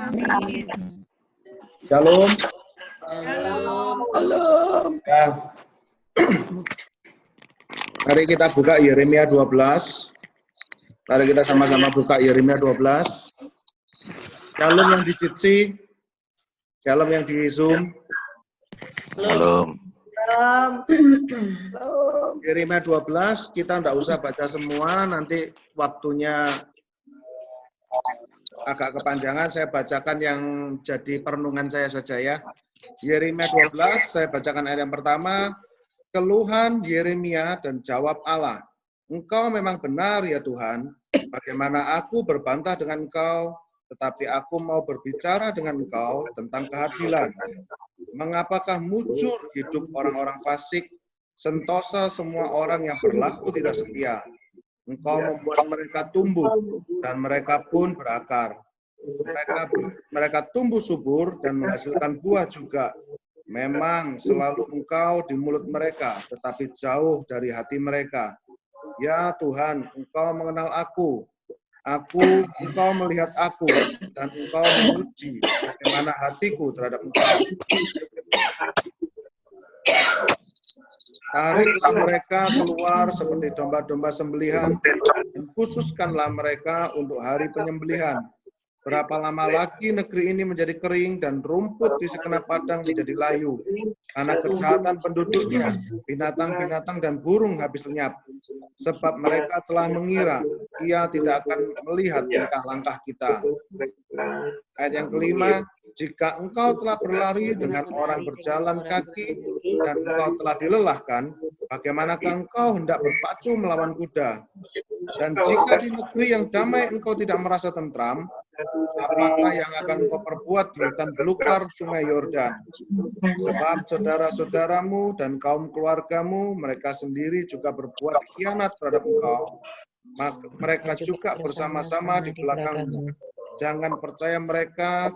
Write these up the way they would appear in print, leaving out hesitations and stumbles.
Amin. Shalom. Shalom. Nah, mari kita buka Yeremia 12. Mari kita sama-sama buka Yeremia 12. Shalom yang di Jitsi. Shalom yang di Zoom. Shalom. Yeremia 12, kita enggak usah baca semua, nanti waktunya agak kepanjangan, saya bacakan yang jadi perenungan saya saja ya. Yeremia 12, saya bacakan ayat yang pertama. Keluhan Yeremia dan jawab Allah. Engkau memang benar ya Tuhan, bagaimana aku berbantah dengan engkau, tetapi aku mau berbicara dengan engkau tentang keadilan. Mengapakah mujur hidup orang-orang fasik, sentosa semua orang yang berlaku tidak setia. Engkau membuat mereka tumbuh, dan mereka pun berakar. Mereka tumbuh subur dan menghasilkan buah juga. Memang selalu engkau di mulut mereka, tetapi jauh dari hati mereka. Ya Tuhan, engkau mengenal aku. Engkau melihat aku, dan engkau menguji bagaimana hatiku terhadap engkau. Tariklah mereka keluar seperti domba-domba sembelihan, dan khususkanlah mereka untuk hari penyembelihan. Berapa lama lagi negeri ini menjadi kering dan rumput di segenap padang menjadi layu. Karena kejahatan penduduknya, binatang-binatang dan burung habis lenyap. Sebab mereka telah mengira, ia tidak akan melihat tingkah langkah kita. Ayat yang kelima, jika engkau telah berlari dengan orang berjalan kaki, dan engkau telah dilelahkan, bagaimanakah engkau hendak berpacu melawan kuda? Dan jika di negeri yang damai engkau tidak merasa tentram, apakah yang akan engkau perbuat di hutan belukar sungai Yordan? Sebab saudara-saudaramu dan kaum keluargamu, mereka sendiri juga berbuat khianat terhadap engkau. Mereka juga bersama-sama di belakangmu. Jangan percaya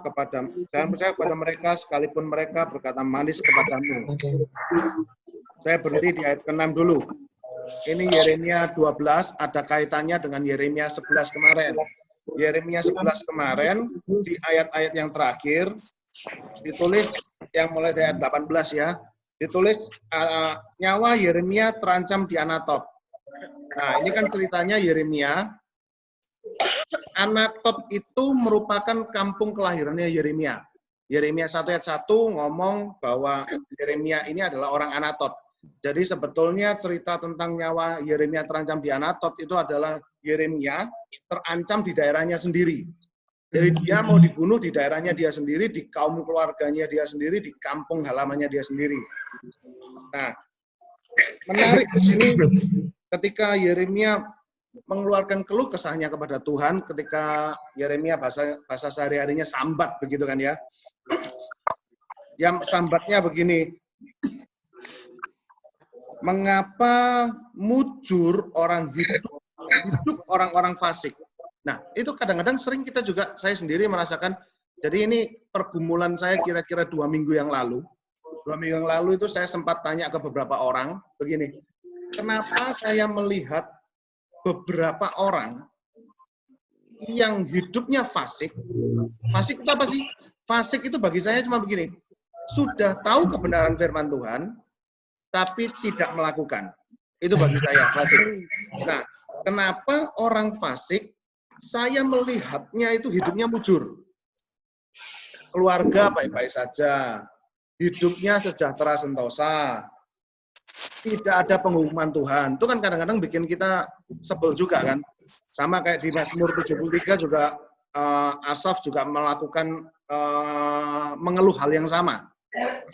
kepada mereka sekalipun mereka berkata manis kepadamu. Saya berhenti di ayat ke-6 dulu. Ini Yeremia 12 ada kaitannya dengan Yeremia 11 kemarin. Yeremia 11 kemarin di ayat-ayat yang terakhir ditulis yang mulai dari ayat 18 ya. Ditulis nyawa Yeremia terancam di Anatot. Nah, ini kan ceritanya Yeremia. Anatot itu merupakan kampung kelahirannya Yeremia. Yeremia 1 ayat 1 ngomong bahwa Yeremia ini adalah orang Anatot. Jadi sebetulnya cerita tentang nyawa Yeremia terancam di Anatot itu adalah Yeremia terancam di daerahnya sendiri. Jadi dia mau dibunuh di daerahnya dia sendiri, di kaum keluarganya dia sendiri, di kampung halamannya dia sendiri. Nah, menarik di sini ketika Yeremia mengeluarkan keluh kesahnya kepada Tuhan, ketika Yeremia bahasa sehari-harinya sambat begitu kan ya. Yang sambatnya begini. Mengapa mujur orang hidup orang-orang fasik? Nah, itu kadang-kadang sering kita juga, saya sendiri merasakan, jadi ini pergumulan saya kira-kira 2 minggu yang lalu. 2 minggu yang lalu itu saya sempat tanya ke beberapa orang, begini, kenapa saya melihat beberapa orang yang hidupnya fasik? Fasik itu apa sih? Fasik itu bagi saya cuma begini, sudah tahu kebenaran firman Tuhan, tapi tidak melakukan. Itu bagi saya fasik. Nah, kenapa orang fasik, saya melihatnya itu hidupnya mujur. Keluarga baik-baik saja, hidupnya sejahtera sentosa, tidak ada penghukuman Tuhan. Itu kan kadang-kadang bikin kita sebel juga kan. Sama kayak di Mazmur 73 juga Asaf juga melakukan mengeluh hal yang sama.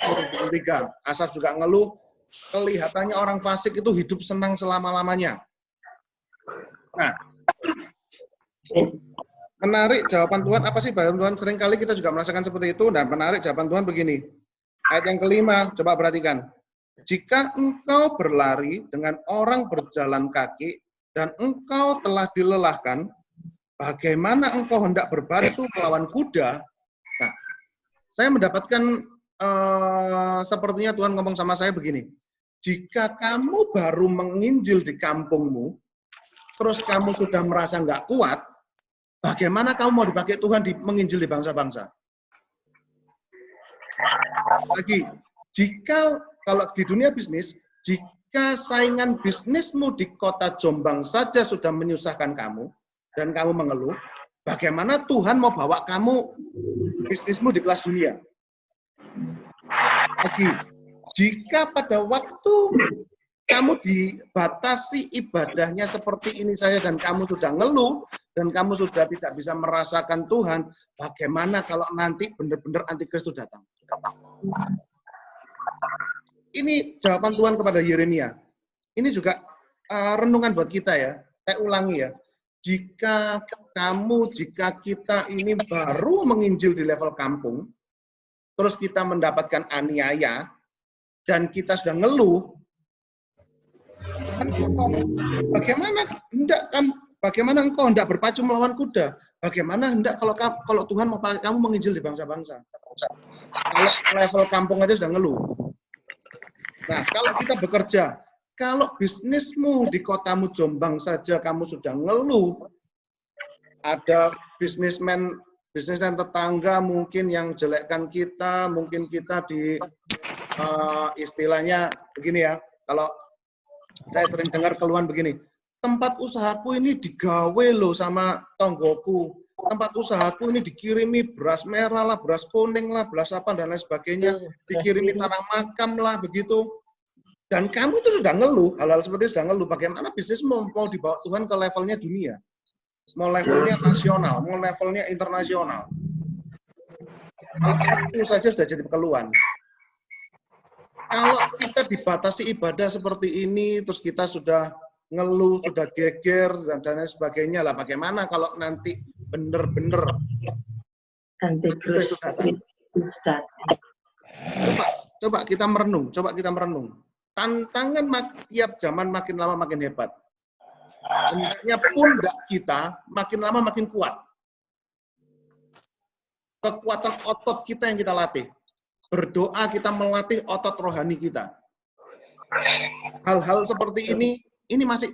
Mazmur 73, Asaf juga ngeluh, kelihatannya orang fasik itu hidup senang selama-lamanya. Nah, menarik jawaban Tuhan, apa sih jawaban Tuhan? Seringkali kita juga merasakan seperti itu, dan menarik jawaban Tuhan begini. Ayat yang kelima, coba perhatikan. Jika engkau berlari dengan orang berjalan kaki, dan engkau telah dilelahkan, bagaimana engkau hendak berpacu melawan kuda? Nah, saya mendapatkan sepertinya Tuhan ngomong sama saya begini, jika kamu baru menginjil di kampungmu, terus kamu sudah merasa nggak kuat, Bagaimana kamu mau dipakai Tuhan menginjil di bangsa-bangsa? Lagi, jika kalau di dunia bisnis, jika saingan bisnismu di kota Jombang saja sudah menyusahkan kamu, dan kamu mengeluh, bagaimana Tuhan mau bawa kamu bisnismu di kelas dunia? Lagi, jika pada waktu kamu dibatasi ibadahnya seperti ini saja dan kamu sudah ngeluh dan kamu sudah tidak bisa merasakan Tuhan, bagaimana kalau nanti benar-benar antikristus datang? Ini jawaban Tuhan kepada Yeremia. Ini juga renungan buat kita ya. Saya ulangi ya. Jika kita ini baru menginjil di level kampung, terus kita mendapatkan aniaya, dan kita sudah ngeluh, bagaimana engkau hendak berpacu melawan kuda? Bagaimana hendak kalau Tuhan mau pakai kamu menginjil di bangsa-bangsa? Kalau level kampung aja sudah ngeluh. Nah, kalau kita bekerja, kalau bisnismu di kotamu Jombang saja kamu sudah ngeluh, ada bisnismen tetangga mungkin yang jelekkan kita, mungkin kita di istilahnya begini ya, kalau saya sering dengar keluhan begini, tempat usahaku ini digawe loh sama tonggoku, tempat usahaku ini dikirimi beras merah lah, beras kuning lah, beras apa dan lain sebagainya, dikirimi tanah makam lah, begitu. Dan kamu itu sudah ngeluh, hal-hal seperti itu sudah ngeluh, bagaimana bisnis mau dibawa Tuhan ke levelnya dunia, mau levelnya nasional, mau levelnya internasional. Itu saja sudah jadi keluhan. Kalau kita dibatasi ibadah seperti ini, terus kita sudah ngeluh, sudah geger, dan lain sebagainya, lah bagaimana kalau nanti benar-benar antikristus datang? Coba kita merenung, Tantangan tiap zaman makin lama makin hebat. Hendaknya pundak kita makin lama makin kuat. Kekuatan otot kita yang kita latih. Berdoa kita melatih otot rohani kita. Hal-hal seperti ini masih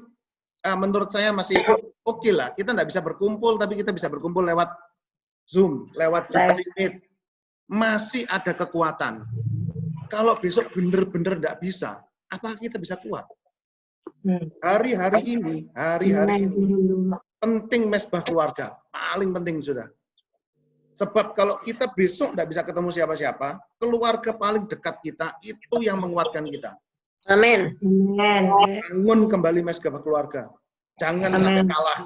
menurut saya masih oke lah. Kita nggak bisa berkumpul, tapi kita bisa berkumpul lewat Zoom, lewat Meet. Masih ada kekuatan. Kalau besok bener-bener nggak bisa, apa kita bisa kuat? Hari-hari ini penting mesbah keluarga, paling penting sudah. Sebab kalau kita besok nggak bisa ketemu siapa-siapa, keluarga paling dekat kita itu yang menguatkan kita. Amin. Bangun kembali mesbah keluarga. Jangan sampai kalah.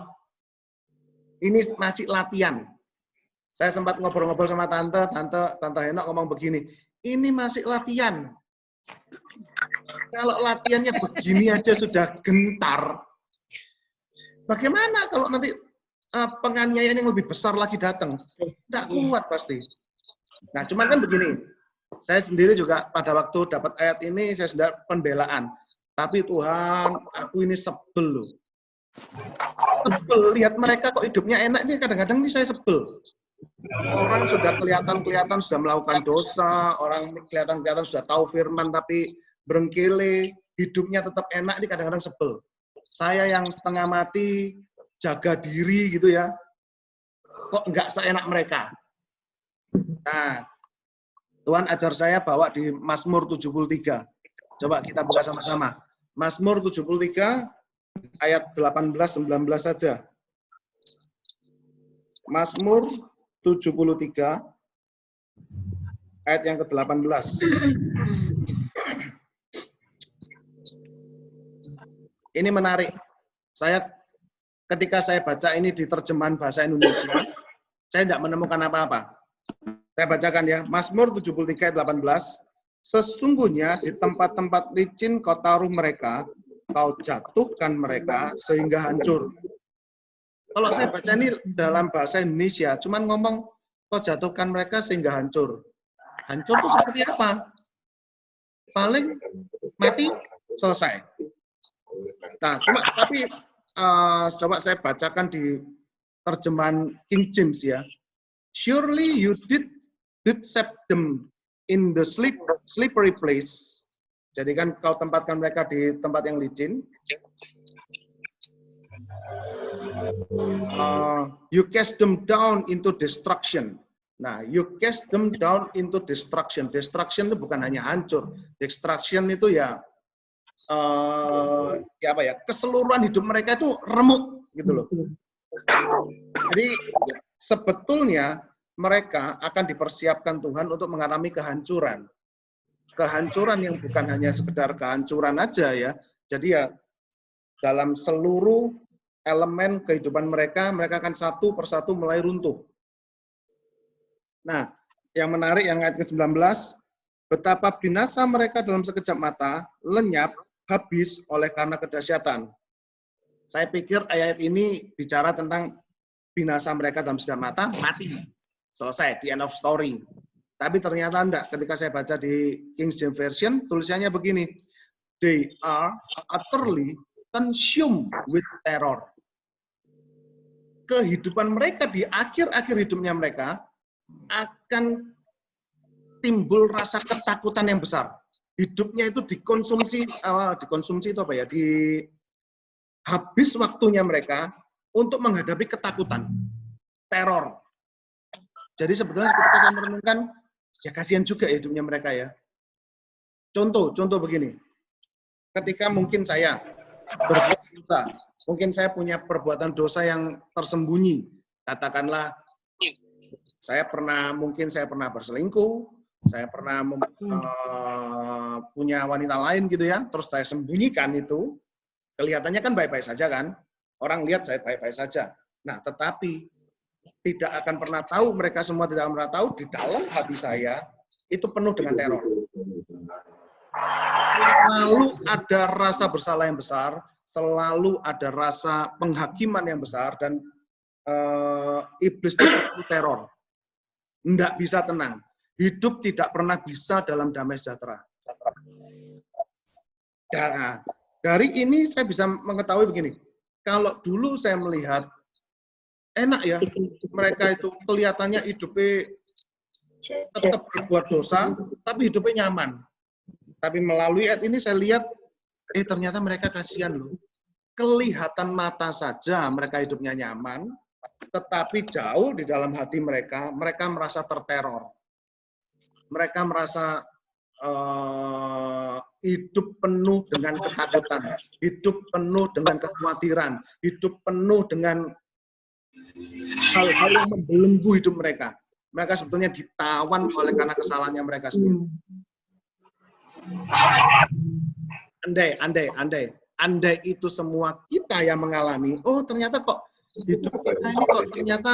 Ini masih latihan. Saya sempat ngobrol-ngobrol sama Tante Henok ngomong begini, ini masih latihan. Kalau latihannya begini aja sudah gentar, bagaimana kalau nanti penganiayaan yang lebih besar lagi datang? Tidak kuat pasti. Nah, cuman kan begini, saya sendiri juga pada waktu dapat ayat ini, saya sudah pembelaan. Tapi Tuhan, aku ini sebel loh. Sebel, lihat mereka kok hidupnya enak, ini kadang-kadang ini saya sebel. Orang sudah kelihatan sudah melakukan dosa, orang kelihatan sudah tahu firman, tapi berengkele, hidupnya tetap enak, ini kadang-kadang sebel. Saya yang setengah mati, jaga diri gitu ya, kok nggak seenak mereka. Nah, Tuhan ajar saya bawa di Mazmur 73. Coba kita buka sama-sama. Mazmur 73 ayat 18-19 saja. Mazmur 73 ayat yang ke-18. Ini menarik. Ketika saya baca ini di terjemahan bahasa Indonesia, saya tidak menemukan apa-apa. Saya bacakan ya, Mazmur 73 ayat 18. Sesungguhnya di tempat-tempat licin kau taruh mereka, kau jatuhkan mereka sehingga hancur. Kalau saya baca ini dalam bahasa Indonesia, cuman ngomong kau jatuhkan mereka sehingga hancur. Hancur itu seperti apa? Paling mati, selesai. Nah, tapi coba saya bacakan di terjemahan King James ya. Surely you did set them in the slippery place. Jadi kan kau tempatkan mereka di tempat yang licin. You cast them down into destruction. Nah, you cast them down into destruction. Destruction itu bukan hanya hancur. Destruction itu ya apa ya? Keseluruhan hidup mereka itu remuk gitu loh. Jadi sebetulnya mereka akan dipersiapkan Tuhan untuk mengalami kehancuran. Kehancuran yang bukan hanya sekedar kehancuran aja ya. Jadi ya dalam seluruh elemen kehidupan mereka, mereka akan satu persatu mulai runtuh. Nah, yang menarik yang ayat ke-19, betapa binasa mereka dalam sekejap mata, lenyap, habis oleh karena kedahsyatan. Saya pikir ayat ini bicara tentang binasa mereka dalam sekejap mata, mati. Selesai, the end of story. Tapi ternyata enggak, ketika saya baca di King James Version, tulisannya begini, they are utterly consumed with terror. Kehidupan mereka di akhir-akhir hidupnya mereka akan timbul rasa ketakutan yang besar. Hidupnya itu dikonsumsi itu apa ya? Habis waktunya mereka untuk menghadapi ketakutan, teror. Jadi sebetulnya ketika saya merenungkan, ya kasihan juga hidupnya mereka ya. Contoh begini. Ketika mungkin saya berbuat dosa, mungkin saya punya perbuatan dosa yang tersembunyi. Katakanlah, saya pernah berselingkuh, saya pernah punya wanita lain gitu ya, terus saya sembunyikan itu, kelihatannya kan baik-baik saja kan, orang lihat saya baik-baik saja. Nah, tetapi tidak akan pernah tahu, mereka semua tidak akan pernah tahu, di dalam hati saya itu penuh dengan teror. Selalu ada rasa bersalah yang besar, selalu ada rasa penghakiman yang besar, dan iblis itu selalu teror. Tidak bisa tenang. Hidup tidak pernah bisa dalam damai sejahtera. Nah, dari ini saya bisa mengetahui begini. Kalau dulu saya melihat, enak ya, mereka itu kelihatannya hidupnya tetap berbuat dosa, tapi hidupnya nyaman. Tapi melalui ayat ini saya lihat, ternyata mereka kasihan loh. Kelihatan mata saja mereka hidupnya nyaman, tetapi jauh di dalam hati mereka merasa terteror. Mereka merasa hidup penuh dengan ketakutan, hidup penuh dengan kekhawatiran, hidup penuh dengan hal-hal yang membelenggu hidup mereka. Mereka sebetulnya ditawan oleh karena kesalahannya mereka sendiri. Andai itu semua kita yang mengalami, oh ternyata kok hidup kita ini kok ternyata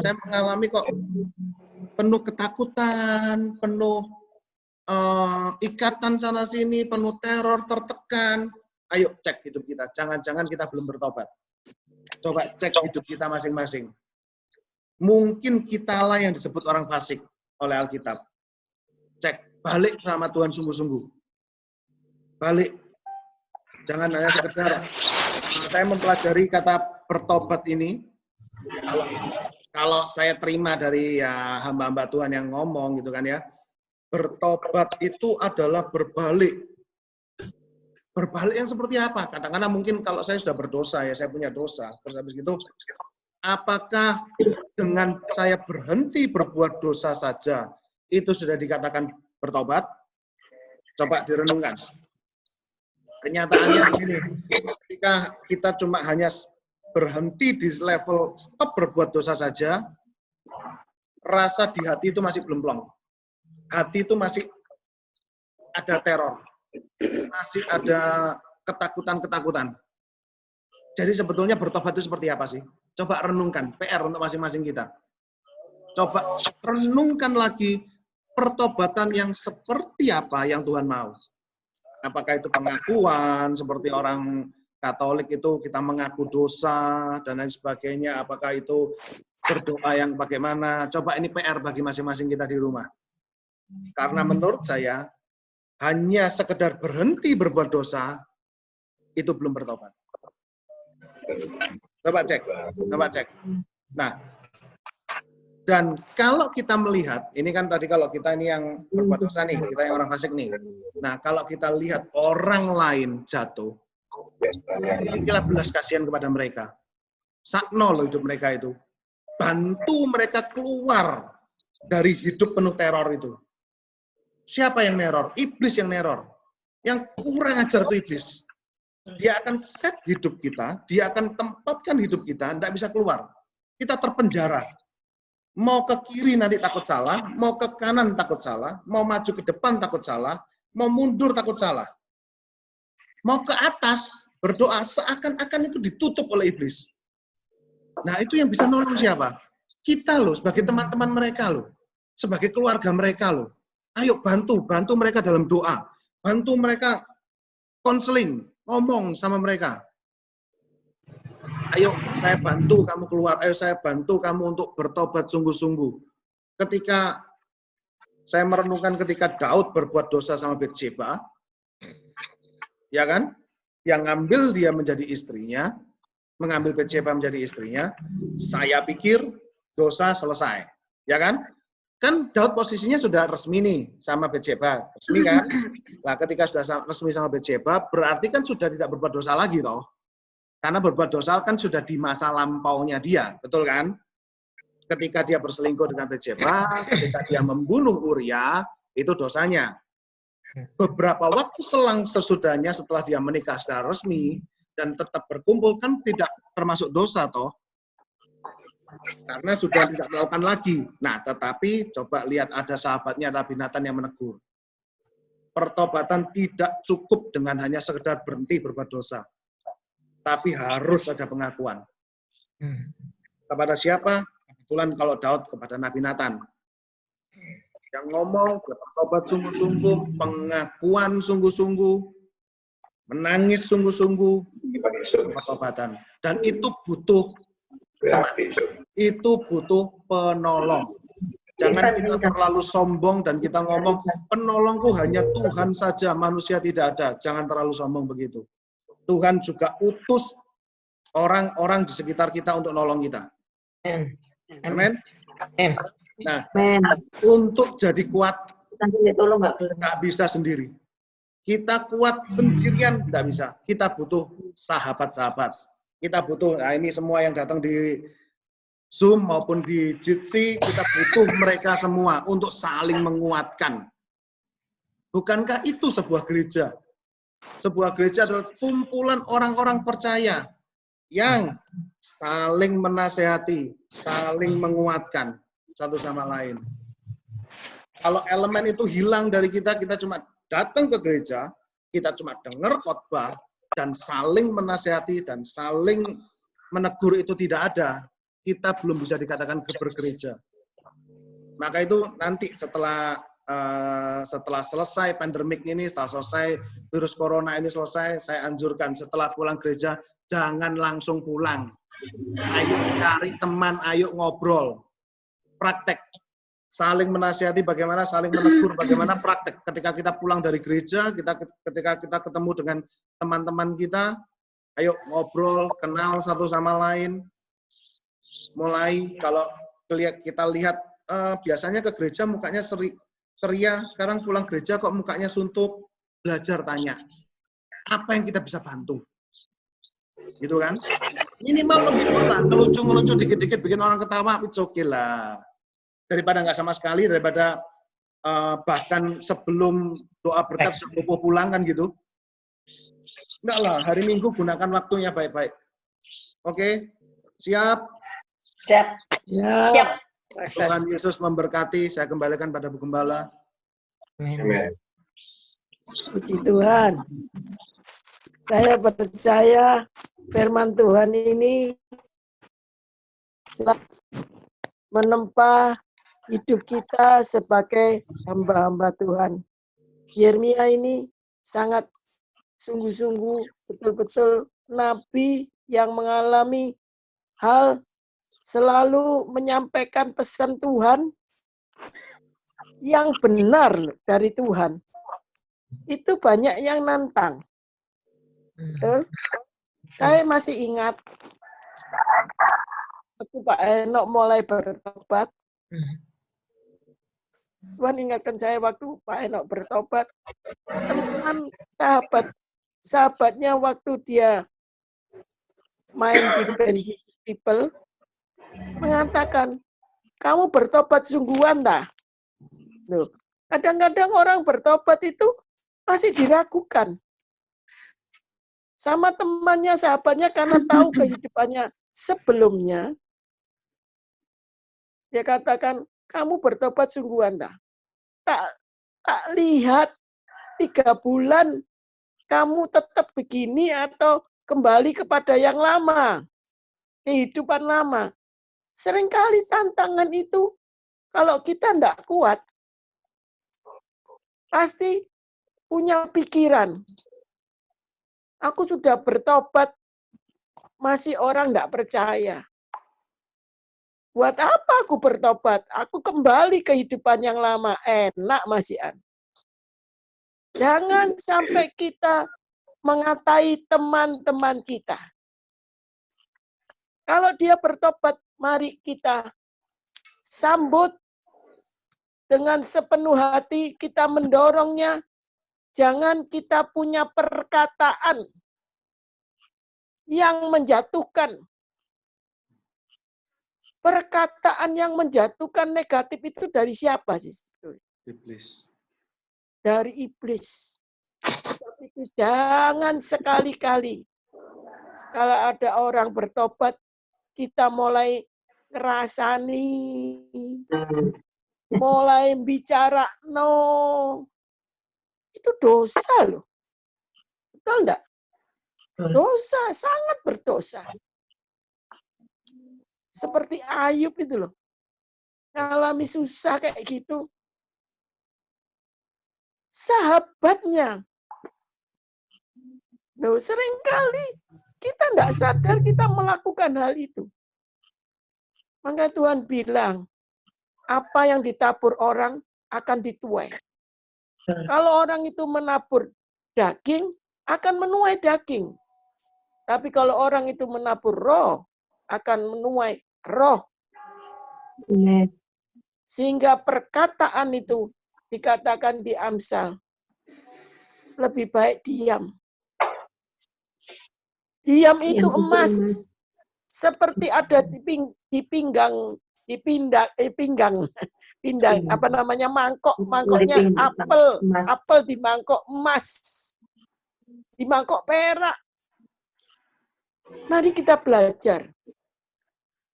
saya mengalami kok penuh ketakutan, penuh ikatan sana sini, penuh teror, tertekan. Ayo cek hidup kita, jangan-jangan kita belum bertobat. Coba cek hidup kita masing-masing. Mungkin kitalah yang disebut orang fasik oleh Alkitab. Cek, balik sama Tuhan sungguh-sungguh. Balik. Jangan hanya sekedar saya mempelajari kata bertobat ini. Kalau saya terima dari ya hamba-hamba Tuhan yang ngomong gitu kan ya. Bertobat itu adalah berbalik. Berbalik yang seperti apa? Katakanlah mungkin kalau saya sudah berdosa ya, saya punya dosa. Terus habis itu, apakah dengan saya berhenti berbuat dosa saja itu sudah dikatakan bertobat? Coba direnungkan. Kenyataannya begini, ketika kita cuma hanya berhenti di level stop berbuat dosa saja, rasa di hati itu masih belum plong. Hati itu masih ada teror, masih ada ketakutan-ketakutan. Jadi sebetulnya bertobat itu seperti apa sih? Coba renungkan, PR untuk masing-masing kita. Coba renungkan lagi pertobatan yang seperti apa yang Tuhan mau. Apakah itu pengakuan, seperti orang Katolik itu kita mengaku dosa, dan lain sebagainya. Apakah itu berdoa yang bagaimana? Coba ini PR bagi masing-masing kita di rumah. Karena menurut saya, hanya sekedar berhenti berbuat dosa, itu belum bertobat. Coba cek. Nah, dan kalau kita melihat, ini kan tadi kalau kita ini yang berbuat dosa nih, kita yang orang fasik nih. Nah, kalau kita lihat orang lain jatuh, Milikilah belas kasihan kepada mereka. Sakno loh hidup mereka itu. Bantu mereka keluar dari hidup penuh teror itu. Siapa yang neror? Iblis yang neror. Yang kurang ajar itu iblis. Dia akan set hidup kita, dia akan tempatkan hidup kita, tidak bisa keluar. Kita terpenjara. Mau ke kiri nanti takut salah, mau ke kanan takut salah, mau maju ke depan takut salah, mau mundur takut salah. Mau ke atas, berdoa seakan-akan itu ditutup oleh iblis. Nah, itu yang bisa nolong siapa? Kita loh, sebagai teman-teman mereka loh. Sebagai keluarga mereka loh. Ayo bantu mereka dalam doa. Bantu mereka konseling, ngomong sama mereka. Ayo saya bantu kamu keluar, ayo saya bantu kamu untuk bertobat sungguh-sungguh. Ketika saya merenungkan ketika Daud berbuat dosa sama Batsheba, ya kan? Yang ngambil dia menjadi istrinya, mengambil Batsheba menjadi istrinya, saya pikir dosa selesai, ya kan? Kan Daud posisinya sudah resmi nih sama Batsheba, resmi kan? Nah, ketika sudah resmi sama Batsheba, berarti kan sudah tidak berbuat dosa lagi toh. Karena berbuat dosa kan sudah di masa lampaunya dia, betul kan? Ketika dia berselingkuh dengan Batsheba, ketika dia membunuh Uria, itu dosanya. Beberapa waktu selang sesudahnya setelah dia menikah secara resmi dan tetap berkumpul kan tidak termasuk dosa toh. Karena sudah tidak melakukan lagi. Nah, tetapi coba lihat ada sahabatnya Nabi Nathan yang menegur. Pertobatan tidak cukup dengan hanya sekedar berhenti berbuat dosa. Tapi harus ada pengakuan. Kepada siapa? Kebetulan kalau Daud kepada Nabi Nathan. Yang ngomong, bertobat sungguh-sungguh, pengakuan sungguh-sungguh, menangis sungguh-sungguh, pertobatan. Dan itu butuh penolong. Jangan kita terlalu sombong dan kita ngomong, penolongku hanya Tuhan saja, manusia tidak ada. Jangan terlalu sombong begitu. Tuhan juga utus orang-orang di sekitar kita untuk nolong kita. Amin. Nah, untuk jadi kuat, nggak bisa sendiri. Kita kuat sendirian, nggak bisa. Kita butuh sahabat-sahabat. Kita butuh, nah ini semua yang datang di Zoom maupun di Jitsi, kita butuh mereka semua untuk saling menguatkan. Bukankah itu sebuah gereja? Sebuah gereja adalah kumpulan orang-orang percaya yang saling menasehati, saling menguatkan satu sama lain. Kalau elemen itu hilang dari kita, kita cuma datang ke gereja, kita cuma dengar khotbah, dan saling menasehati dan saling menegur itu tidak ada, kita belum bisa dikatakan bergereja. Maka itu nanti setelah selesai pandemik ini, setelah selesai virus corona ini selesai, saya anjurkan setelah pulang gereja, jangan langsung pulang. Ayo cari teman, ayo ngobrol. Praktek. Saling menasihati bagaimana, saling menegur bagaimana, praktek. Ketika kita pulang dari gereja, ketika kita ketemu dengan teman-teman kita, ayo ngobrol, kenal satu sama lain. Mulai kalau kita lihat, biasanya ke gereja mukanya ceria, sekarang pulang gereja kok mukanya suntuk, belajar tanya. Apa yang kita bisa bantu? Gitu kan? Minimal menghibur lah, ngelucu-ngelucu dikit-dikit bikin orang ketawa, it's okay lah. Daripada nggak sama sekali, daripada bahkan sebelum doa berkat sebelum pulang kan gitu. Enggak lah, hari Minggu gunakan waktunya baik-baik. Oke? Siap? Siap. Siap. Tuhan Yesus memberkati, saya kembalikan pada Bu Gembala. Amin. Puji Tuhan. Saya percaya firman Tuhan ini menempa hidup kita sebagai hamba-hamba Tuhan. Yeremia ini sangat sungguh-sungguh betul-betul nabi yang mengalami hal selalu menyampaikan pesan Tuhan yang benar dari Tuhan. Itu banyak yang nantang. Betul? Saya masih ingat waktu Pak Enoch mulai bertobat. Tuhan ingatkan saya waktu Pak Enoch bertobat. Teman sahabat sahabatnya waktu dia main di band People mengatakan, kamu bertobat sungguhan dah. Loh, kadang-kadang orang bertobat itu masih diragukan sama temannya, sahabatnya, karena tahu kehidupannya sebelumnya. Dia katakan, kamu bertobat sungguhan dah. Tak lihat 3 bulan kamu tetap begini atau kembali kepada yang lama, kehidupan lama. Seringkali tantangan itu kalau kita tidak kuat, pasti punya pikiran. Aku sudah bertobat, masih orang tidak percaya. Buat apa aku bertobat? Aku kembali kehidupan yang lama. Enak masihan. Jangan sampai kita mengatai teman-teman kita. Kalau dia bertobat, mari kita sambut dengan sepenuh hati, kita mendorongnya. Jangan kita punya perkataan yang menjatuhkan. Perkataan yang menjatuhkan negatif itu dari siapa sih? Iblis. Dari iblis. Sebab itu jangan sekali-kali kalau ada orang bertobat, kita mulai ngerasani, mulai bicara, no. Itu dosa loh. Betul enggak? Dosa, sangat berdosa. Seperti Ayub itu loh. Ngalami susah kayak gitu. Sahabatnya. Loh, seringkali kita enggak sadar kita melakukan hal itu. Maka Tuhan bilang, apa yang ditabur orang akan dituai. Kalau orang itu menabur daging, akan menuai daging. Tapi kalau orang itu menabur roh, akan menuai roh. Sehingga perkataan itu dikatakan di Amsal, lebih baik diam. Diam itu emas. Seperti ada di pinggang, apa namanya, mangkoknya apel di mangkok emas, di mangkok perak. Mari kita belajar.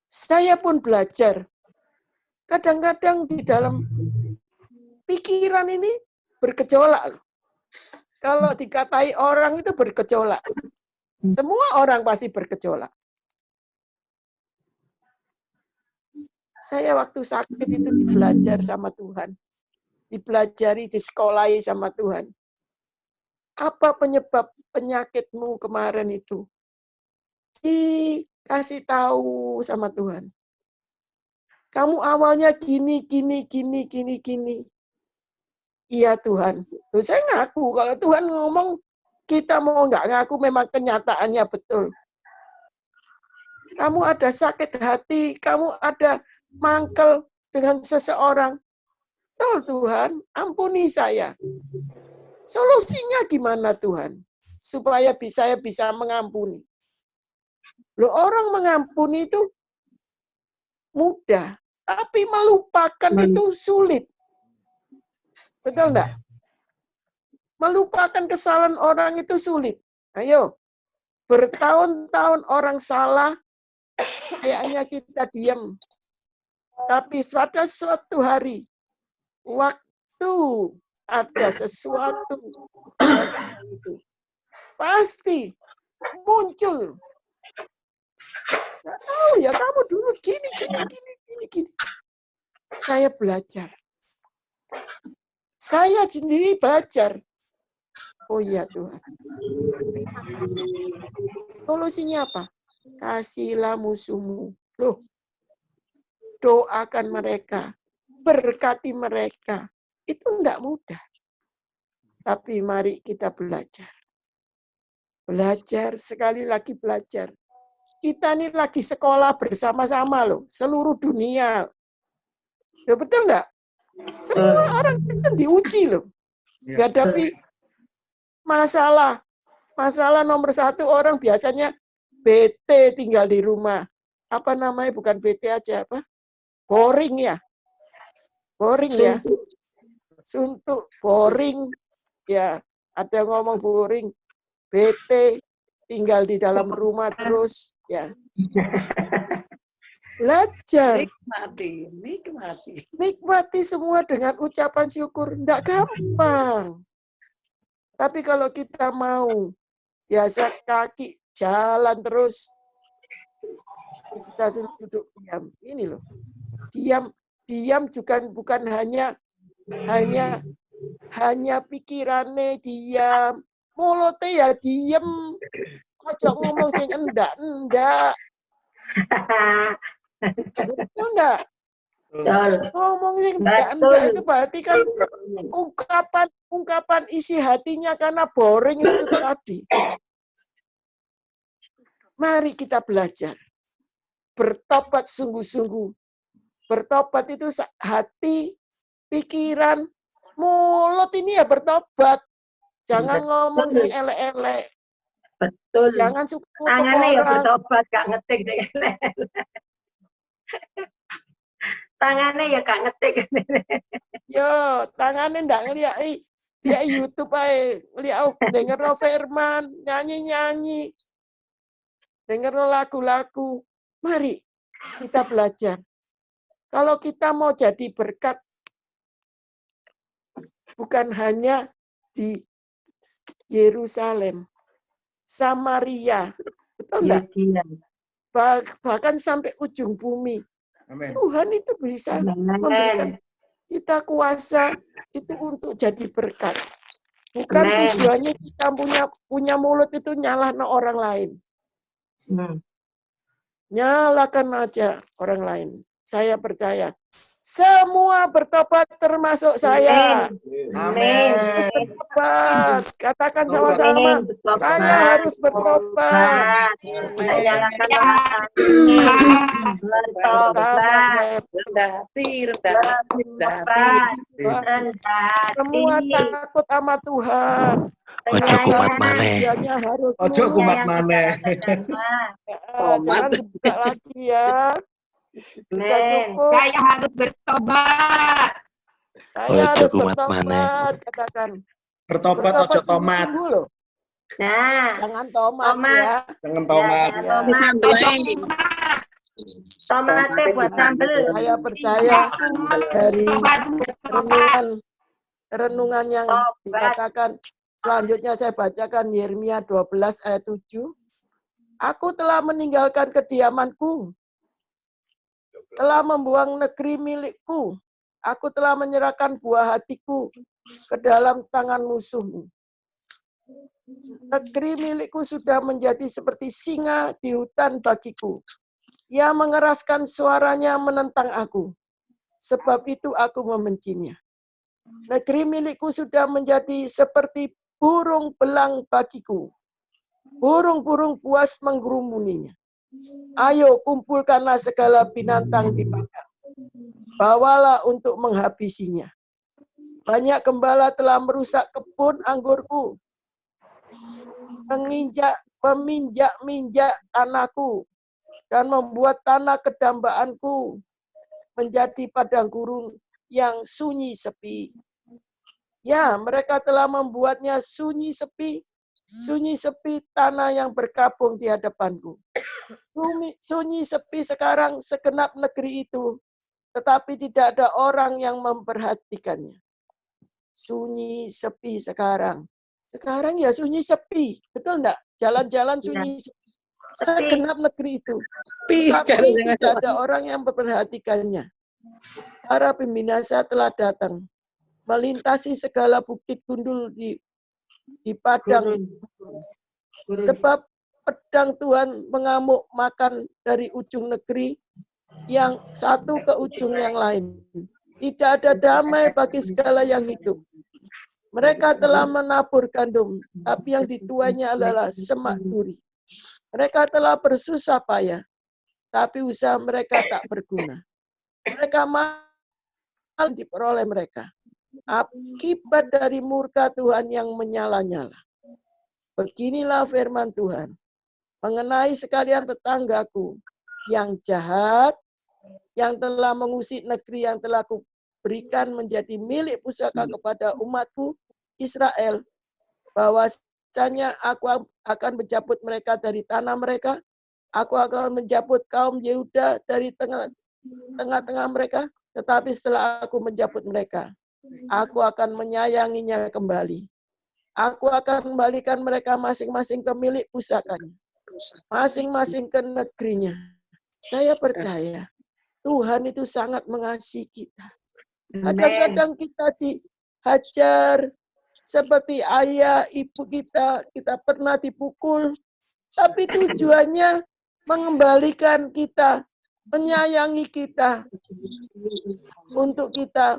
Saya pun belajar. Kadang-kadang di dalam pikiran ini bergejolak. Kalau dikatai orang itu bergejolak. Semua orang pasti bergejolak. Saya waktu sakit itu dibelajar sama Tuhan. Dipelajari, disekolahi sama Tuhan. Apa penyebab penyakitmu kemarin itu? Dikasih tahu sama Tuhan. Kamu awalnya gini. Iya Tuhan. Loh, saya ngaku. Kalau Tuhan ngomong, kita mau nggak ngaku, memang kenyataannya betul. Kamu ada sakit hati, kamu ada mangkel dengan seseorang. Betul Tuhan, ampuni saya. Solusinya gimana Tuhan? Supaya saya bisa mengampuni. Loh, orang mengampuni itu mudah, tapi melupakan itu sulit. Betul enggak? Melupakan kesalahan orang itu sulit. Ayo, bertahun-tahun orang salah, kayaknya kita diam. Tapi pada suatu hari, waktu ada sesuatu, pasti muncul. Nggak tahu ya, kamu dulu gini. Saya belajar. Saya sendiri belajar. Oh iya Tuhan. Solusinya apa? Kasihlah musuhmu. Loh, doakan mereka. Berkati mereka. Itu enggak mudah. Tapi mari kita belajar. Belajar, sekali lagi belajar. Kita ini lagi sekolah bersama-sama loh. Seluruh dunia. Loh, betul enggak? Semua orang bisa diuji loh. Menghadapi masalah Masalah nomor satu, orang biasanya bete tinggal di rumah. Apa namanya? Bukan bete aja, apa? Boring ya. Boring ya. Suntuk, boring. Ya, ada yang ngomong boring. Bete, tinggal di dalam rumah terus. Ya. Belajar. Nikmati semua dengan ucapan syukur. Tidak gampang. Tapi kalau kita mau, biasa kaki jalan terus, kita suruh duduk diam. Ini loh. Diam juga bukan hanya pikirannya diam. Mulote ya diam. Ojo ngomong sing endak. Betul enggak? Ngomong sing endak itu berarti kan ungkapan isi hatinya karena boring itu tadi. Mari kita belajar. Bertobat sungguh-sungguh. Bertobat itu hati, pikiran, mulut ini ya bertobat. Jangan ngomong sing elek-elek. Betul. Jangan suka tangannya ya orang. bertobat, gak ngetik sing elek. Tangannya ya gak ngetik. Yo, tangannya ndak ngeliat YouTube ae, lihat denger firman, nyanyi-nyanyi. Denger lagu-lagu. Mari kita belajar. Kalau kita mau jadi berkat, bukan hanya di Yerusalem, Samaria, betul enggak? Bahkan sampai ujung bumi. Amin. Tuhan itu bisa memberikan kita kuasa itu untuk jadi berkat. Bukan tujuannya kita punya mulut itu nyalahkan orang lain. Nyalakan aja orang lain. Saya percaya. Semua bertobat termasuk saya. Amin. Bertobat. Katakan sama-sama. Saya harus bertobat. Semua takut sama Tuhan. Ojo kumat maneh. Ojo kumat maneh. Jangan buka lagi ya. Sudah cukup. Saya harus bertobat. Saya harus bertobat. Katakan. Bertobat ojo tomat. Nah, jangan tomat ya. Jangan tomat. Tomatnya buat sambel. Saya percaya dari renungan yang dikatakan. Selanjutnya saya bacakan Yeremia 12 ayat 7. Aku telah meninggalkan kediamanku, telah membuang negeri milikku. Aku telah menyerahkan buah hatiku ke dalam tangan musuhmu. Negeri milikku sudah menjadi seperti singa di hutan bagiku. Ia mengeraskan suaranya menentang aku. Sebab itu aku membencinya. Negeri milikku sudah menjadi seperti burung belang bagiku. Burung-burung buas menggerumuninya. Ayo kumpulkanlah segala binatang di padang. Bawalah untuk menghabisinya. Banyak gembala telah merusak kebun anggurku. Meminjak-minjak tanahku. Dan membuat tanah kedambaanku menjadi padang gurun yang sunyi sepi. Ya, mereka telah membuatnya sunyi sepi tanah yang berkabung di hadapanku. Sunyi sepi sekarang segenap negeri itu, tetapi tidak ada orang yang memperhatikannya. Sunyi sepi sekarang. Sekarang ya sunyi sepi, betul enggak? Jalan-jalan sunyi sepi. Segenap negeri itu. Tapi tidak ada orang yang memperhatikannya. Para pembinasa telah datang, melintasi segala bukit gundul di padang. Sebab pedang Tuhan mengamuk makan dari ujung negeri yang satu ke ujung yang lain. Tidak ada damai bagi segala yang hidup. Mereka telah menabur gandum, tapi yang dituainya adalah semak duri. Mereka telah bersusah payah, tapi usaha mereka tak berguna. Mereka mahal diperoleh mereka. Akibat dari murka Tuhan yang menyala-nyala. Beginilah firman Tuhan. Mengenai sekalian tetanggaku yang jahat, yang telah mengusik negeri yang telah kuberikan menjadi milik pusaka kepada umatku Israel, bahwasanya aku akan mencabut mereka dari tanah mereka, aku akan mencabut kaum Yehuda dari tengah-tengah mereka, tetapi setelah aku mencabut mereka, aku akan menyayanginya kembali. Aku akan kembalikan mereka masing-masing ke milik pusakanya, masing-masing ke negerinya. Saya percaya Tuhan itu sangat mengasihi kita. Kadang-kadang kita dihajar seperti ayah, ibu kita pernah dipukul, tapi tujuannya mengembalikan kita, menyayangi kita, untuk kita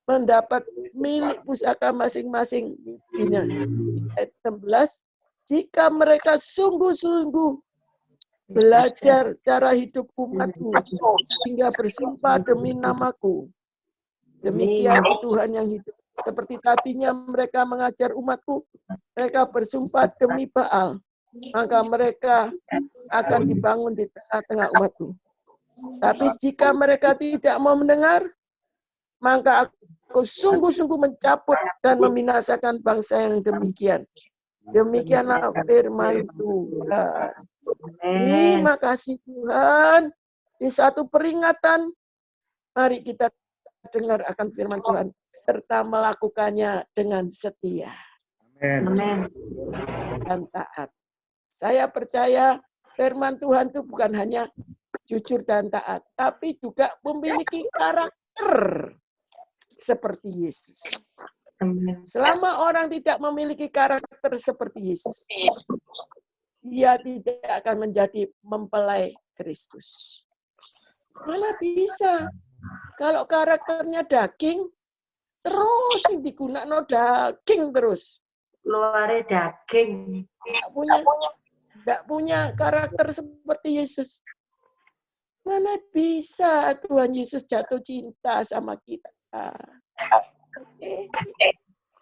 mendapat milik pusaka masing-masing. Ayat 16, jika mereka sungguh-sungguh belajar cara hidup umatku, hingga bersumpah demi namaku. Demikian Tuhan yang hidup. Seperti tadinya mereka mengajar umatku, mereka bersumpah demi Baal, maka mereka akan dibangun di tengah-tengah umatku. Tapi jika mereka tidak mau mendengar, maka aku sungguh-sungguh mencabut dan membinasakan bangsa yang demikian. Demikianlah firman Tuhan. Terima kasih Tuhan. Di satu peringatan, mari kita dengar akan firman Tuhan serta melakukannya dengan setia. Amin. Dan taat. Saya percaya firman Tuhan itu bukan hanya jujur dan taat, tapi juga memiliki karakter seperti Yesus. Selama orang tidak memiliki karakter seperti Yesus, dia tidak akan menjadi mempelai Kristus. Mana bisa? Kalau karakternya daging, terus digunakan daging terus. Keluarnya daging. Tidak punya karakter seperti Yesus. Mana bisa Tuhan Yesus jatuh cinta sama kita?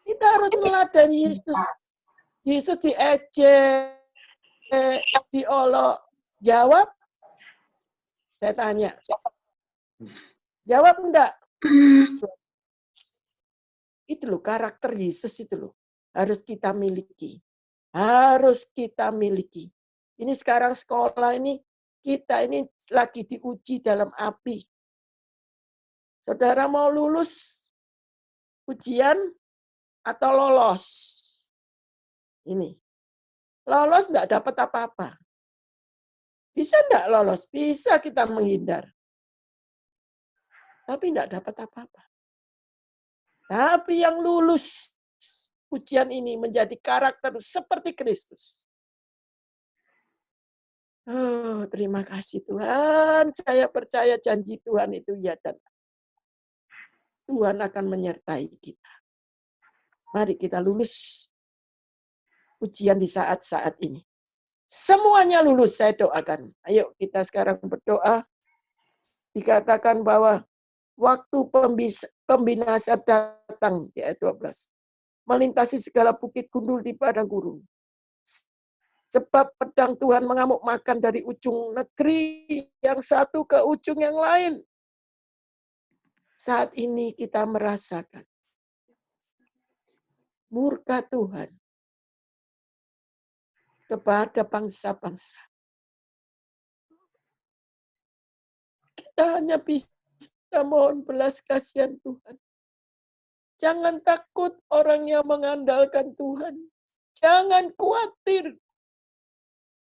Kita harus meladani Yesus. Yesus diejek, diolok. Jawab? Saya tanya. Jawab enggak? Itu loh, karakter Yesus itu loh. Harus kita miliki. Harus kita miliki. Ini sekarang sekolah ini, kita ini lagi diuji dalam api. Saudara mau lulus ujian atau lolos? Ini. Lolos enggak dapat apa-apa. Bisa enggak lolos? Bisa kita menghindar. Tapi enggak dapat apa-apa. Tapi yang lulus ujian ini menjadi karakter seperti Kristus. Oh, terima kasih Tuhan. Saya percaya janji Tuhan itu ya dan Tuhan akan menyertai kita. Mari kita lulus ujian di saat-saat ini. Semuanya lulus, saya doakan. Ayo kita sekarang berdoa. Dikatakan bahwa waktu pembinasa datang, di ayat 12. Melintasi segala bukit gundul di padang gurun. Sebab pedang Tuhan mengamuk makan dari ujung negeri yang satu ke ujung yang lain. Saat ini kita merasakan murka Tuhan kepada bangsa-bangsa. Kita hanya bisa mohon belas kasihan Tuhan. Jangan takut orang yang mengandalkan Tuhan. Jangan khawatir.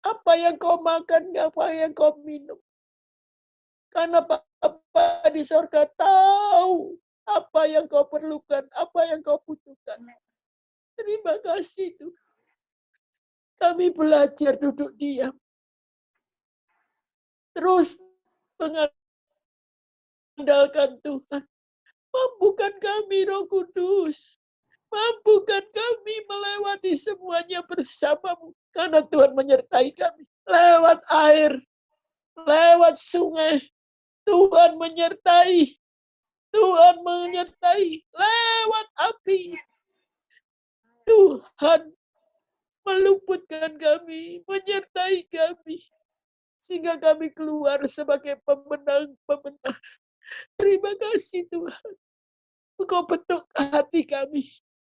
Apa yang kau makan, apa yang kau minum. Karena Bapa di sorga tahu apa yang kau perlukan, apa yang kau butuhkan. Terima kasih Tuhan. Kami belajar duduk diam. Terus mengandalkan Tuhan. Mampukan kami Roh Kudus. Mampukan kami melewati semuanya bersamamu. Karena Tuhan menyertai kami. Lewat air. Lewat sungai. Tuhan menyertai. Tuhan menyertai. Lewat api. Tuhan meluputkan kami, menyertai kami, sehingga kami keluar sebagai pemenang-pemenang. Terima kasih Tuhan. Engkau bentuk hati kami,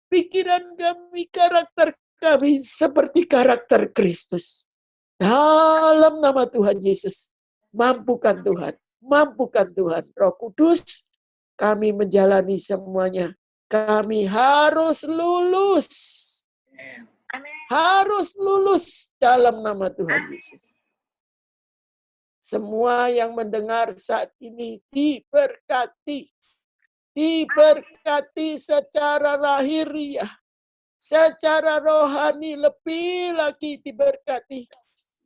pikiran kami, karakter kami seperti karakter Kristus. Dalam nama Tuhan Yesus, mampukan Tuhan, mampukan Tuhan. Roh Kudus, kami menjalani semuanya. Kami harus lulus. Harus lulus dalam nama Tuhan Yesus. Semua yang mendengar saat ini diberkati. Diberkati secara lahiriah, secara rohani lebih lagi diberkati.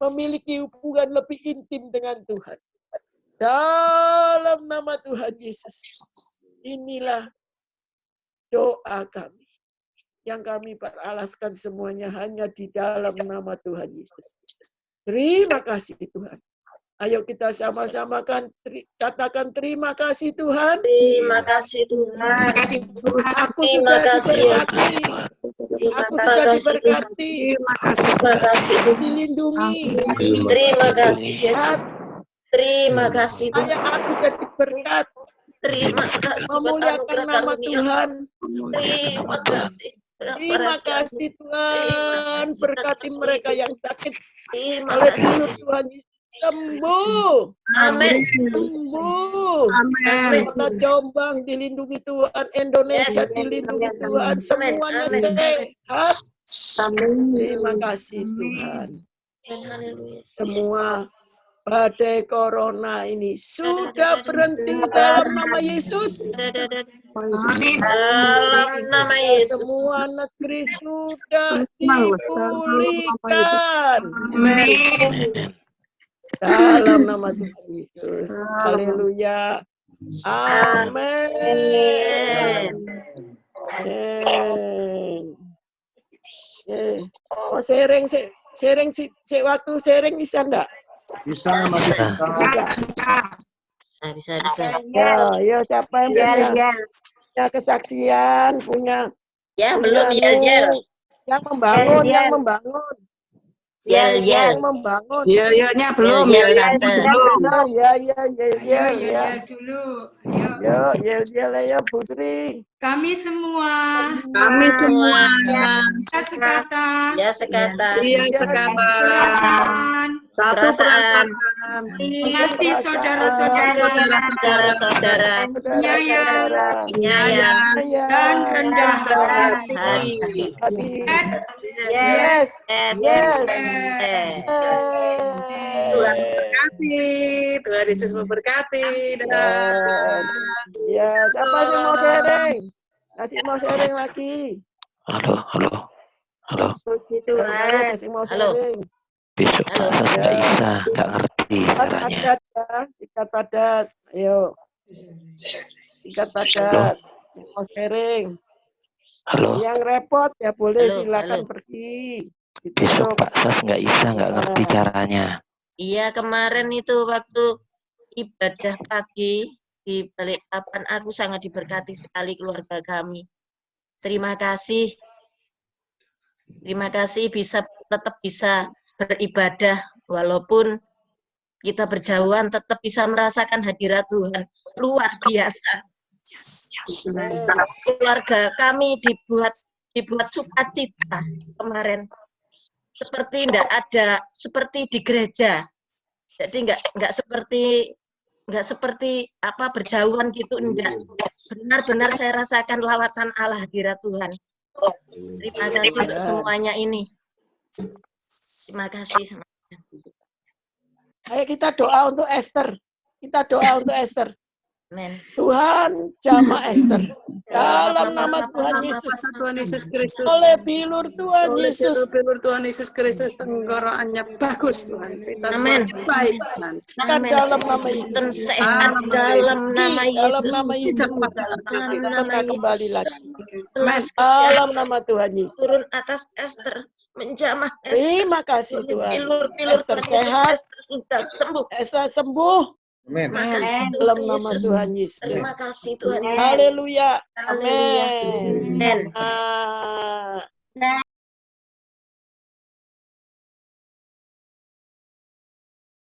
Memiliki hubungan lebih intim dengan Tuhan. Dalam nama Tuhan Yesus. Inilah doa kami. Yang kami beralaskan semuanya hanya di dalam nama Tuhan Yesus. Terima kasih Tuhan. Ayo kita sama-sama katakan terima kasih Tuhan. Terima kasih Tuhan. Aku sudah diberkati. Aku sudah diberkati. Terima kasih Tuhan. Dilindungi. Terima kasih Yesus. Terima kasih Ayah, Tuhan. aku jadi berkat. Terima kasih buat Memuliakan anugerah nama karunia. Tuhan. Terima kasih. Terima kasih Tuhan. Berkati mereka yang sakit. Terima Oleh kasih. Pilur Tuhan sembuh. Amin. Sembuh. Amin. Kota Jombang dilindungi Tuhan. Indonesia Yes. dilindungi Tuhan. Semuanya Amin. sehat. Terima kasih Tuhan. Haleluya. Semua badai corona ini sudah berhenti dalam nama Yesus. Dalam nama Yesus. Semua negeri sudah dipulihkan. Dalam nama Tuhan Yesus. Haleluya. Amin. Oh, sharing waktu sharing bisa enggak? Bisa, masih bisa. Nah, bisa. Ya, siapa yang punya kesaksian, punya Ya, belum Yel. yang membangun. Yel. Yang membangun. Nya belum, Yel. Ya. Dulu. Ya, Bu Sri. Kami semua. Ya sekatan. Ya, sekatan. Iya, sekarang. Perasaan. Perasaan. Mengasihi saudara-saudara. Saudara-saudara. Penyayang. Penyayang. Dan rendah hati. Hati. Yes. Yes. Tuhan memberkati. Tuhan Yesus memberkati. Ya, siapa yang mau sharing? Nanti mau sharing lagi. Halo. Puji Tuhan. Tuhan. Mau Halo. sharing. Besok Halo. bahasa nggak bisa, nggak ngerti caranya. Padat ya, ikat padat. Ayo. Ikat padat. Mau sharing. Halo. Yang repot ya boleh Halo, silakan halo. pergi. Besok bahasa nggak bisa, nggak ngerti caranya. Iya, kemarin itu waktu ibadah pagi di Balikpapan aku sangat diberkati sekali keluarga kami. Terima kasih. Terima kasih tetap bisa beribadah walaupun kita berjauhan, tetap bisa merasakan hadirat Tuhan. Luar biasa. Keluarga kami dibuat sukacita kemarin. Seperti seperti di gereja. Jadi nggak seperti apa berjauhan gitu, enggak. Benar-benar saya rasakan lawatan Allah, hadirat Tuhan. Terima kasih untuk semuanya ini. Terima kasih. Ayo kita doa untuk Esther. Amin. Tuhan jamah Esther. Dalam nama Tuhan Yesus. Tuhan Yesus Kristus. Oleh bilur Tuhan Yesus. Bilur Tuhan Yesus Kristus, tenggorokannya bagus Tuhan. Kita Amin. semakin baik Tuhan. Amin. Dalam nama Yesus. Kristen sehat dalam nama Dalam Yesus. nama Yesus. Kita kembali lagi. Belas Dalam nama Tuhan Yesus. turun atas Esther, menjamah Esther. Terima kasih Tuhan. Pilur Esther Tuhan Yesus, sehat. Esther sudah sembuh. Esther sembuh. Amin. Terima kasih Dalam Tuhan nama Yesus. Tuhan Yesus. Terima kasih Tuhan Yesus. Haleluya. Haleluya. Amin. Amin. Ah.